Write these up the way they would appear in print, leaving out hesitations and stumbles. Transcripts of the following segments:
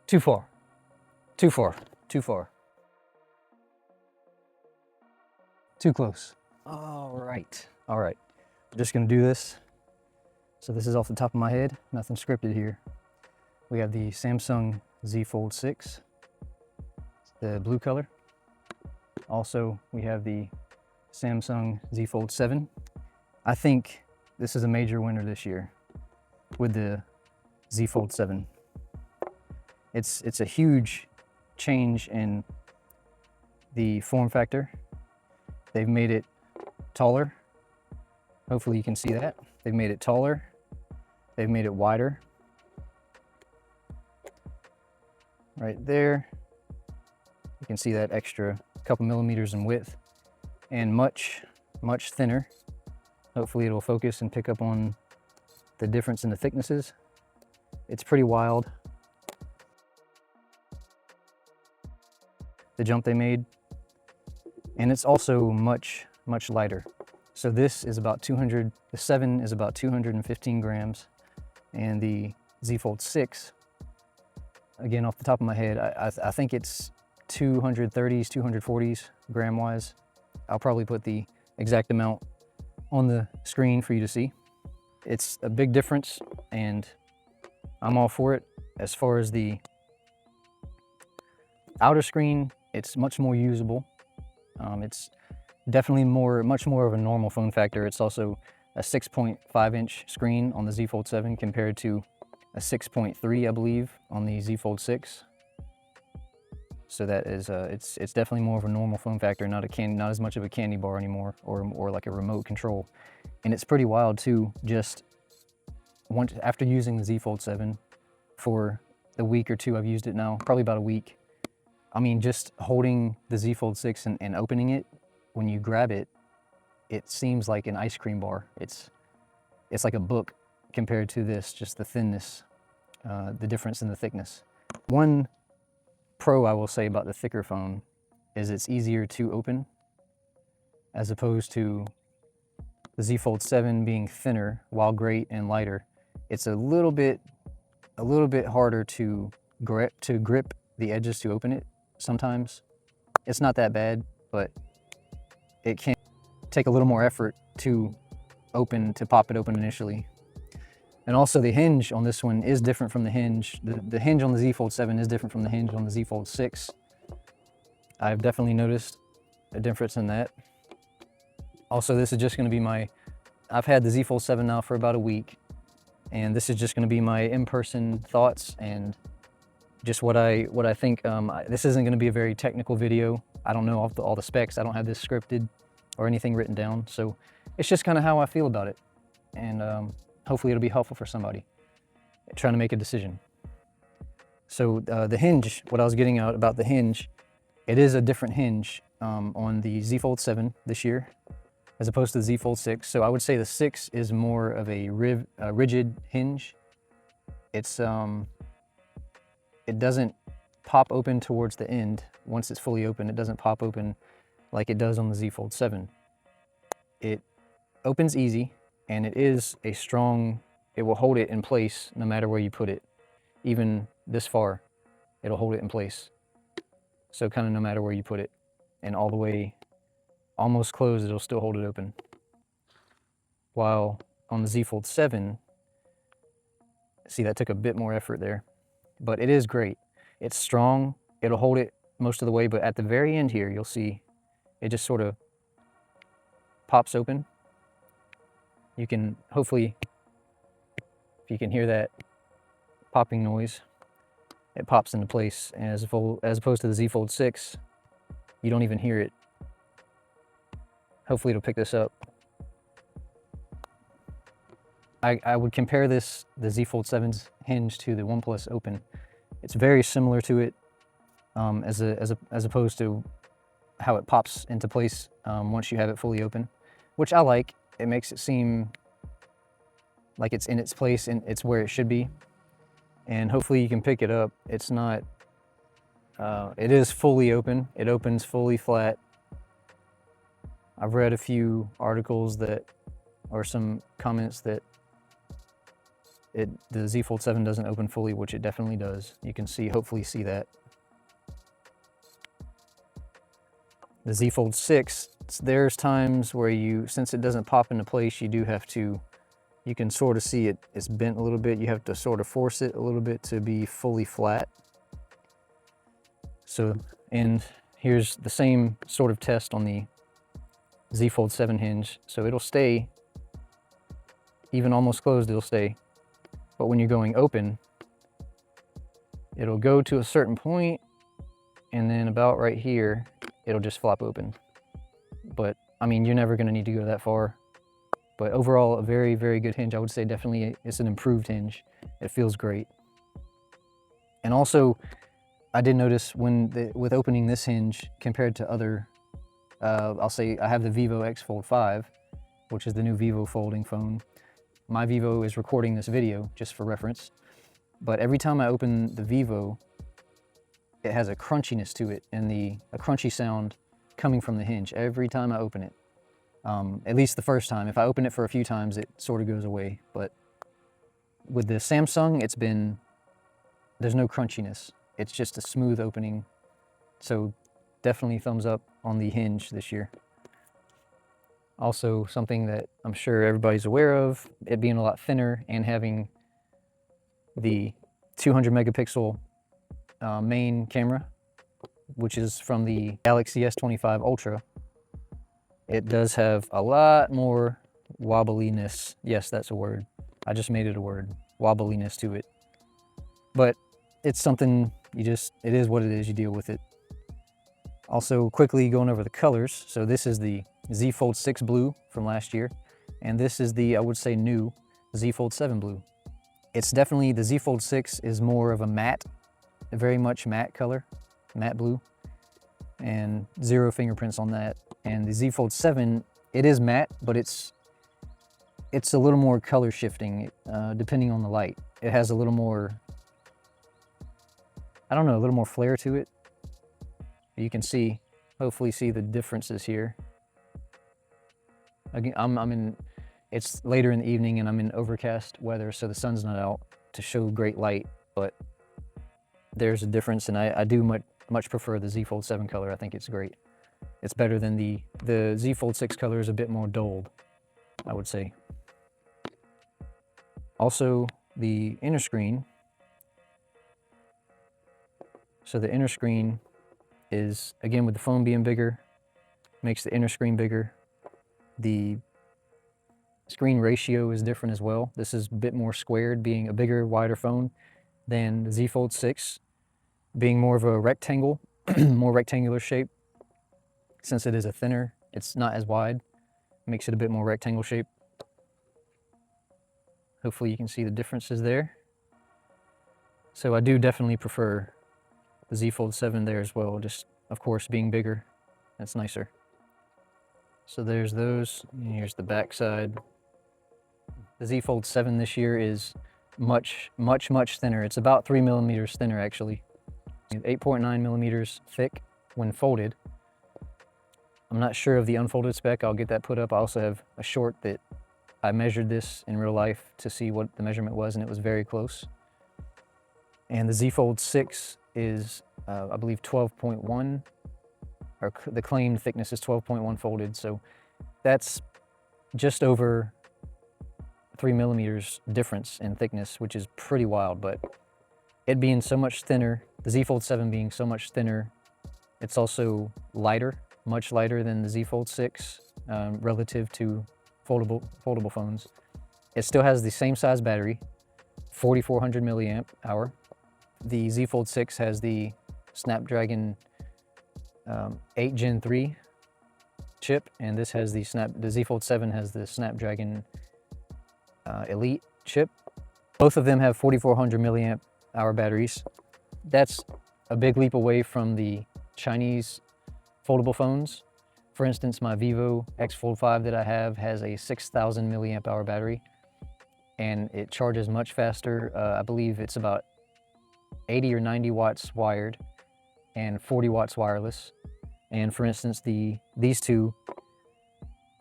Too far. Too far. Too far. Too close. All right. All right. I'm just gonna do this. So this is off the top of my head, nothing scripted here. We have the Samsung Z Fold 6, the blue color. Also, we have the Samsung Z Fold 7. I think this is a major winner this year with the Z Fold 7. It's a huge change in the form factor. They've made it taller. Hopefully you can see that. They've made it taller. They've made it wider. Right there. You can see that extra couple millimeters in width and much thinner. Hopefully it'll focus and pick up on the difference in the thicknesses. It's pretty wild. The jump they made. And it's also much lighter. So this is about the 7 is about 215 grams, and the Z Fold 6, again off the top of my head, I think it's 230s, 240s gram wise. I'll probably put the exact amount on the screen for you to see. It's a big difference, and I'm all for it. As far as the outer screen, it's much more usable. It's definitely much more of a normal phone factor. It's also a 6.5 inch screen on the Z Fold 7 compared to a 6.3, I believe, on the Z Fold 6. So that is, it's definitely more of a normal phone factor, not as much of a candy bar anymore, or like a remote control. And it's pretty wild too. Just after using the Z Fold 7 for the week or two I've used it now, probably about a week. I mean, just holding the Z Fold 6 and opening it, when you grab it, it seems like an ice cream bar. It's like a book compared to this, just the thinness, the difference in the thickness. One pro I will say about the thicker phone is it's easier to open, as opposed to the Z Fold 7 being thinner, while great and lighter. It's a little bit harder to grip the edges to open it sometimes. It's not that bad, but it can take a little more effort to pop it open initially. And also the hinge on this one is different from the hinge. The hinge on the Z Fold 7 is different from the hinge on the Z Fold 6. I've definitely noticed a difference in that. Also, this is just gonna be I've had the Z Fold 7 now for about a week, and this is just gonna be my in-person thoughts and just what I think. This isn't gonna be a very technical video. I don't know all the specs. I don't have this scripted or anything written down. So it's just kind of how I feel about it. And hopefully it'll be helpful for somebody trying to make a decision. So the hinge, what I was getting at about the hinge, it is a different hinge on the Z Fold 7 this year, as opposed to the Z Fold 6. So I would say the 6 is more of a rigid hinge. It doesn't pop open towards the end. Once it's fully open, it doesn't pop open like it does on the Z Fold 7. It opens easy, and it will hold it in place no matter where you put it. Even this far, it'll hold it in place. So kind of no matter where you put it, and all the way almost closed, it'll still hold it open. While on the Z Fold 7, see, that took a bit more effort there, but it is great. It's strong, it'll hold it most of the way, but at the very end here, you'll see it just sort of pops open. You can, hopefully, if you can hear that popping noise, it pops into place. And as opposed to the Z Fold 6, you don't even hear it. Hopefully it'll pick this up. I would compare the Z Fold 7's hinge to the OnePlus Open. It's very similar to it, as opposed to how it pops into place once you have it fully open, which I like. It makes it seem like it's in its place and it's where it should be. And hopefully you can pick it up. It's not, it is fully open. It opens fully flat. I've read a few articles or some comments that the Z Fold 7 doesn't open fully, which it definitely does. You can see, hopefully see that. The Z Fold 6, there's times where since it doesn't pop into place, you do have to, you can sort of see it's bent a little bit. You have to sort of force it a little bit to be fully flat. So, and here's the same sort of test on the Z Fold 7 hinge. So it'll stay, even almost closed, it'll stay. But when you're going open, it'll go to a certain point, and then about right here, it'll just flop open. But I mean, you're never gonna need to go that far. But overall, a very, very good hinge. I would say definitely it's an improved hinge. It feels great. And also, I did notice with opening this hinge compared to other, I'll say I have the Vivo X Fold 5, which is the new Vivo folding phone. My Vivo is recording this video just for reference. But every time I open the Vivo, it has a crunchiness to it, and a crunchy sound coming from the hinge every time I open it. At least the first time. If I open it for a few times, it sort of goes away. But with the Samsung, there's no crunchiness. It's just a smooth opening. So definitely thumbs up on the hinge this year. Also, something that I'm sure everybody's aware of, it being a lot thinner and having the 200 megapixel main camera, which is from the Galaxy S25 Ultra. It does have a lot more wobbliness. Yes, that's a word. I just made it a word. Wobbliness to it. But it's something it is what it is, you deal with it. Also, quickly going over the colors. So this is the Z Fold 6 blue from last year. And this is the, I would say, new Z Fold 7 blue. It's definitely, the Z Fold 6 is more of a matte, a very much matte color, matte blue, and zero fingerprints on that. And the Z Fold 7, it is matte, but it's a little more color shifting depending on the light. It has a little more, I don't know, a little more flair to it. You can see, hopefully see the differences here. Again, it's later in the evening and I'm in overcast weather, so the sun's not out to show great light, but there's a difference, and I do much prefer the Z Fold 7 color. I think it's great. It's better than the Z Fold 6 color is a bit more dulled, I would say. Also, the inner screen. So the inner screen is, again, with the phone being bigger, makes the inner screen bigger. The screen ratio is different as well. This is a bit more squared, being a bigger, wider phone than the Z Fold 6, being more of a rectangle, more rectangular shape. Since it is a thinner, it's not as wide, makes it a bit more rectangle shape. Hopefully you can see the differences there. So I do definitely prefer the Z Fold 7 there as well, just of course being bigger, that's nicer. So there's those, and here's the back side. The Z Fold 7 this year is much thinner. It's about 3 millimeters thinner actually. 8.9 millimeters thick when folded. I'm not sure of the unfolded spec. I'll get that put up. I also have a short that I measured this in real life to see what the measurement was, and it was very close. And the Z Fold 6 is, I believe, 12.1, or the claimed thickness is 12.1 folded. So that's just over 3 millimeters difference in thickness, which is pretty wild. But it being so much thinner, the Z Fold 7 being so much thinner, it's also lighter, much lighter than the Z Fold 6 relative to foldable phones. It still has the same size battery, 4400 milliamp hour. The Z Fold 6 has the Snapdragon 8 Gen 3 chip, and this has the Z Fold 7 has the Snapdragon Elite chip. Both of them have 4400 milliamp hour batteries. That's a big leap away from the Chinese foldable phones. For instance, my Vivo X Fold 5 that I have has a 6000 milliamp hour battery, and it charges much faster. I believe it's about 80 or 90 watts wired and 40 watts wireless. And for instance, these two,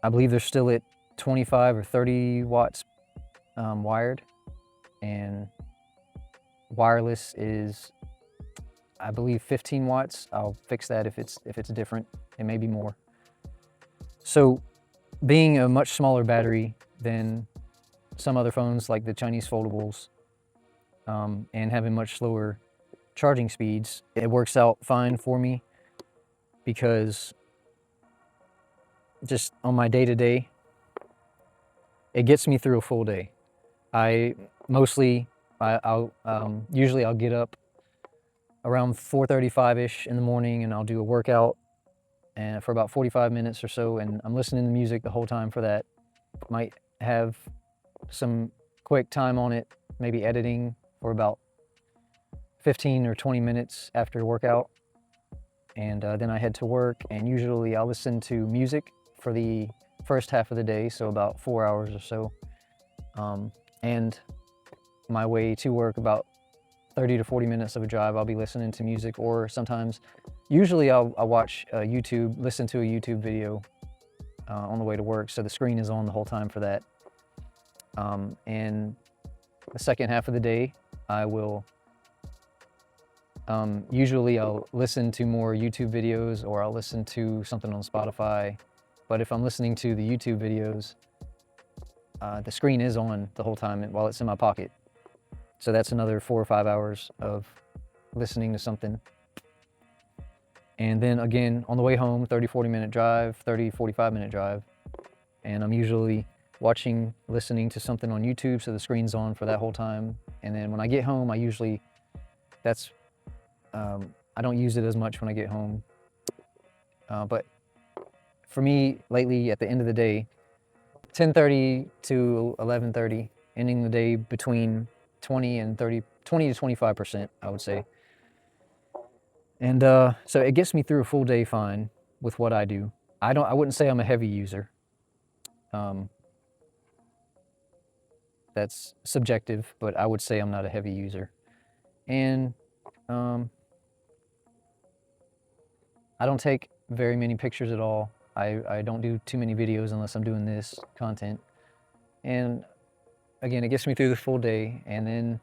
I believe they're still at 25 or 30 watts wired and wireless is, I believe, 15 watts. I'll fix that if it's different. It may be more. So being a much smaller battery than some other phones like the Chinese foldables, and having much slower charging speeds, it works out fine for me, because just on my day-to-day, it gets me through a full day. Usually I'll get up around 4:35-ish in the morning, and I'll do a workout and for about 45 minutes or so, and I'm listening to music the whole time for that. Might have some quick time on it, maybe editing for about 15 or 20 minutes after the workout, and then I head to work, and usually I'll listen to music for the first half of the day, so about 4 hours or so, and my way to work, about 30 to 40 minutes of a drive, I'll be listening to music, or sometimes, usually I'll watch listen to a YouTube video on the way to work, so the screen is on the whole time for that. And the second half of the day, I will, usually I'll listen to more YouTube videos, or I'll listen to something on Spotify. But if I'm listening to the YouTube videos, the screen is on the whole time while it's in my pocket. So that's another 4 or 5 hours of listening to something. And then again, on the way home, 30-40 minute drive, 30-45 minute drive. And I'm usually listening to something on YouTube, so the screen's on for that whole time. And then when I get home, I don't use it as much when I get home. But for me, lately, at the end of the day, 10:30 to 11:30, ending the day between 20 to 25%, I would say. And so it gets me through a full day fine with what I do. I wouldn't say I'm a heavy user. That's subjective, but I would say I'm not a heavy user. And I don't take very many pictures at all. I don't do too many videos unless I'm doing this content. And again, it gets me through the full day. And then,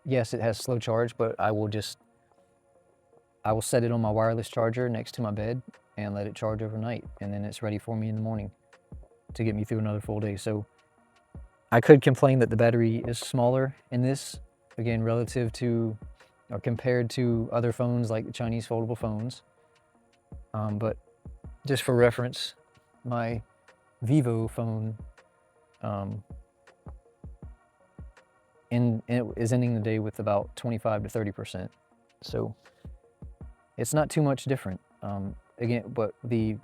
yes, it has slow charge, but I will set it on my wireless charger next to my bed and let it charge overnight. And then it's ready for me in the morning to get me through another full day. So I could complain that the battery is smaller in this, again, relative to, or compared to other phones like the Chinese foldable phones. But just for reference, my Vivo phone is ending the day with about 25 to 30%. So it's not too much different. Again, but the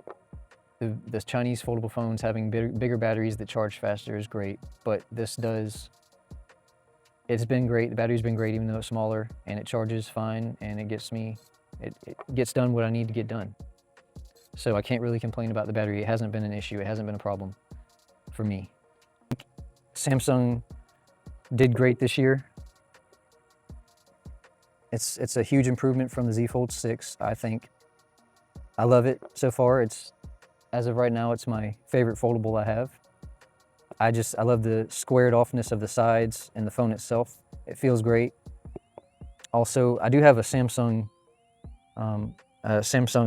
Chinese foldable phones having bigger batteries that charge faster is great, but it's been great. The battery's been great, even though it's smaller, and it charges fine, and it gets done what I need to get done. So I can't really complain about the battery. It hasn't been an issue. It hasn't been a problem for me. Samsung did great this year. It's a huge improvement from the Z Fold 6, I think. I love it so far. As of right now, it's my favorite foldable I have. I love the squared offness of the sides and the phone itself. It feels great. Also, I do have a Samsung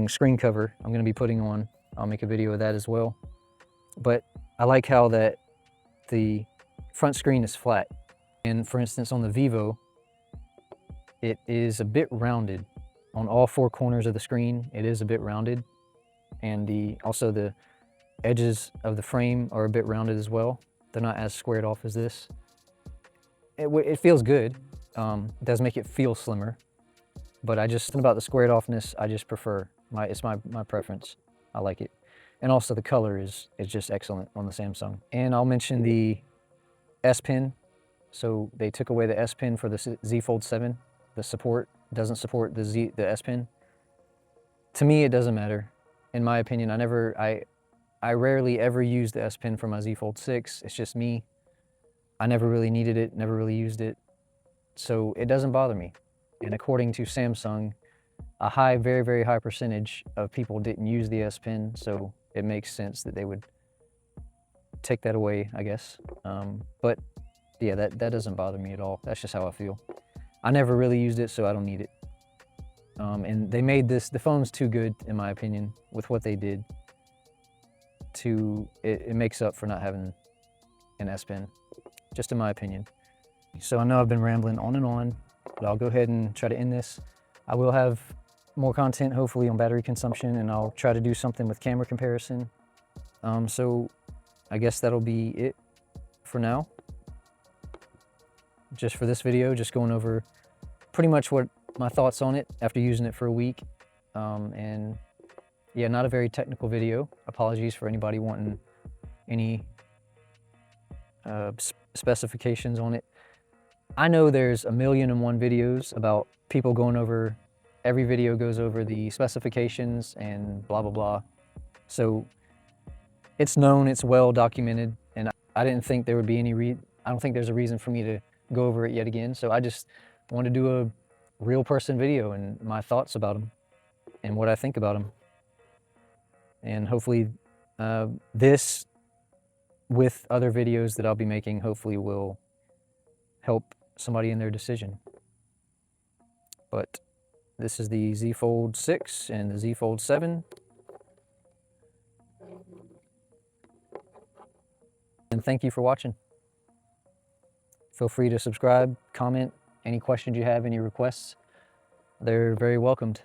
screen cover I'm going to be putting on. I'll make a video of that as well. But I like how that the front screen is flat. And for instance, on the Vivo, it is a bit rounded. On all 4 corners of the screen, it is a bit rounded. And also the edges of the frame are a bit rounded as well. They're not as squared off as this. It feels good. It does make it feel slimmer. But about the squared offness, I just prefer. It's my preference. I like it. And also the color is just excellent on the Samsung. And I'll mention the S Pen. So they took away the S Pen for the Z Fold 7. The support doesn't support the S Pen. To me, it doesn't matter. In my opinion, I rarely ever use the S Pen for my Z Fold 6. It's just me. I never really needed it, never really used it. So it doesn't bother me. And according to Samsung, a very, very high percentage of people didn't use the S Pen, so it makes sense that they would take that away, I guess. But Yeah, that doesn't bother me at all. That's just how I feel. I never really used it, so I don't need it. And they made the phone's too good, in my opinion, with what they did. It makes up for not having an S Pen, just in my opinion. So I know I've been rambling on and on, but I'll go ahead and try to end this. I will have more content, hopefully, on battery consumption, and I'll try to do something with camera comparison. So I guess that'll be it for now. Just for this video, just going over pretty much what my thoughts on it after using it for a week. And yeah, not a very technical video. Apologies for anybody wanting any specifications on it. I know there's 1,000,001 videos about people going over, every video goes over the specifications and blah, blah, blah. So it's known, it's well documented, and I didn't think there would be I don't think there's a reason for me to go over it yet again. So I just wanted to do a real person video and my thoughts about them and what I think about them. And hopefully this, with other videos that I'll be making, hopefully will help somebody in their decision. But this is the Z Fold 6 and the Z Fold 7. And thank you for watching. Feel free to subscribe, comment, any questions you have, any requests. They're very welcomed.